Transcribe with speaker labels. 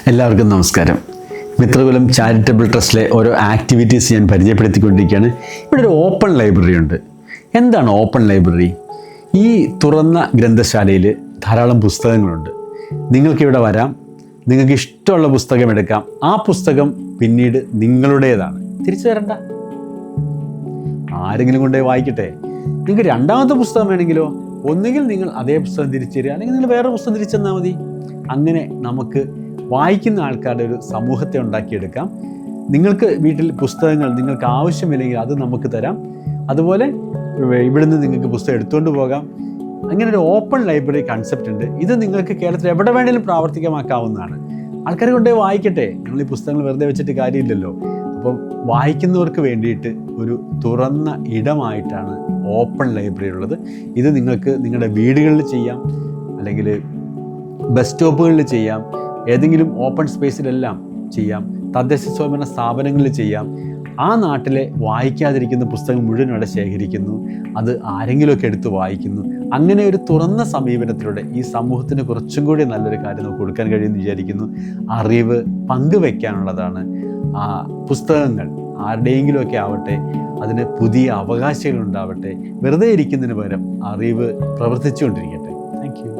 Speaker 1: എല്ലാവർക്കും നമസ്കാരം. മിത്രകുലം ചാരിറ്റബിൾ ട്രസ്റ്റിലെ ഓരോ ആക്ടിവിറ്റീസ് ഞാൻ പരിചയപ്പെടുത്തിക്കൊണ്ടിരിക്കുകയാണ്. ഇവിടെ ഒരു ഓപ്പൺ ലൈബ്രറി ഉണ്ട്. എന്താണ് ഓപ്പൺ ലൈബ്രറി? ഈ തുറന്ന ഗ്രന്ഥശാലയിൽ ധാരാളം പുസ്തകങ്ങളുണ്ട്. നിങ്ങൾക്കിവിടെ വരാം, നിങ്ങൾക്ക് ഇഷ്ടമുള്ള പുസ്തകം എടുക്കാം. ആ പുസ്തകം പിന്നീട് നിങ്ങളുടേതാണ്, തിരിച്ചു തരണ്ട. ആരെങ്കിലും കൊണ്ടുപോയി വായിക്കട്ടെ. നിങ്ങൾക്ക് രണ്ടാമത്തെ പുസ്തകം വേണമെങ്കിലോ ഒന്നുകിൽ നിങ്ങൾ അതേ പുസ്തകം തിരിച്ചു തരിക, അല്ലെങ്കിൽ നിങ്ങൾ വേറെ പുസ്തകം തിരിച്ചു തന്നാൽ മതി. അങ്ങനെ നമുക്ക് വായിക്കുന്ന ആൾക്കാരുടെ ഒരു സമൂഹത്തെ ഉണ്ടാക്കിയെടുക്കാം. നിങ്ങൾക്ക് വീട്ടിൽ പുസ്തകങ്ങൾ നിങ്ങൾക്ക് ആവശ്യമില്ലെങ്കിൽ അത് നമുക്ക് തരാം. അതുപോലെ ഇവിടുന്ന് നിങ്ങൾക്ക് പുസ്തകം എടുത്തുകൊണ്ട് പോകാം. അങ്ങനെ ഒരു ഓപ്പൺ ലൈബ്രറി കൺസെപ്റ്റ് ഉണ്ട്. ഇത് നിങ്ങൾക്ക് കേരളത്തിൽ എവിടെ വേണമെങ്കിലും പ്രാവർത്തികമാക്കാവുന്നതാണ്. ആൾക്കാർ കൊണ്ടുപോയി വായിക്കട്ടെ. നമ്മൾ ഈ പുസ്തകങ്ങൾ വെറുതെ വെച്ചിട്ട് കാര്യമില്ലല്ലോ. അപ്പം വായിക്കുന്നവർക്ക് വേണ്ടിയിട്ട് ഒരു തുറന്ന ഇടമായിട്ടാണ് ഓപ്പൺ ലൈബ്രറി ഉള്ളത്. ഇത് നിങ്ങൾക്ക് നിങ്ങളുടെ വീടുകളിൽ ചെയ്യാം, അല്ലെങ്കിൽ ബസ് സ്റ്റോപ്പുകളിൽ ചെയ്യാം, ഏതെങ്കിലും ഓപ്പൺ സ്പേസിലെല്ലാം ചെയ്യാം, തദ്ദേശ സ്വയംഭരണ സ്ഥാപനങ്ങളിൽ ചെയ്യാം. ആ നാട്ടിലെ വായിക്കാതിരിക്കുന്ന പുസ്തകം മുഴുവൻ അവിടെ ശേഖരിക്കുന്നു, അത് ആരെങ്കിലുമൊക്കെ എടുത്ത് വായിക്കുന്നു. അങ്ങനെ ഒരു തുറന്ന സമീപനത്തിലൂടെ ഈ സമൂഹത്തിന് കുറച്ചും കൂടി നല്ലൊരു കാര്യം നമുക്ക് കൊടുക്കാൻ കഴിയുമെന്ന് വിചാരിക്കുന്നു. അറിവ് പങ്കുവെക്കാനുള്ളതാണ്. പുസ്തകങ്ങൾ ആരുടെയെങ്കിലുമൊക്കെ ആവട്ടെ, അതിന് പുതിയ അവകാശങ്ങൾ ഉണ്ടാവട്ടെ. വെറുതെ ഇരിക്കുന്നതിന് പകരം അറിവ് പ്രവർത്തിച്ചുകൊണ്ടിരിക്കട്ടെ. Thank you.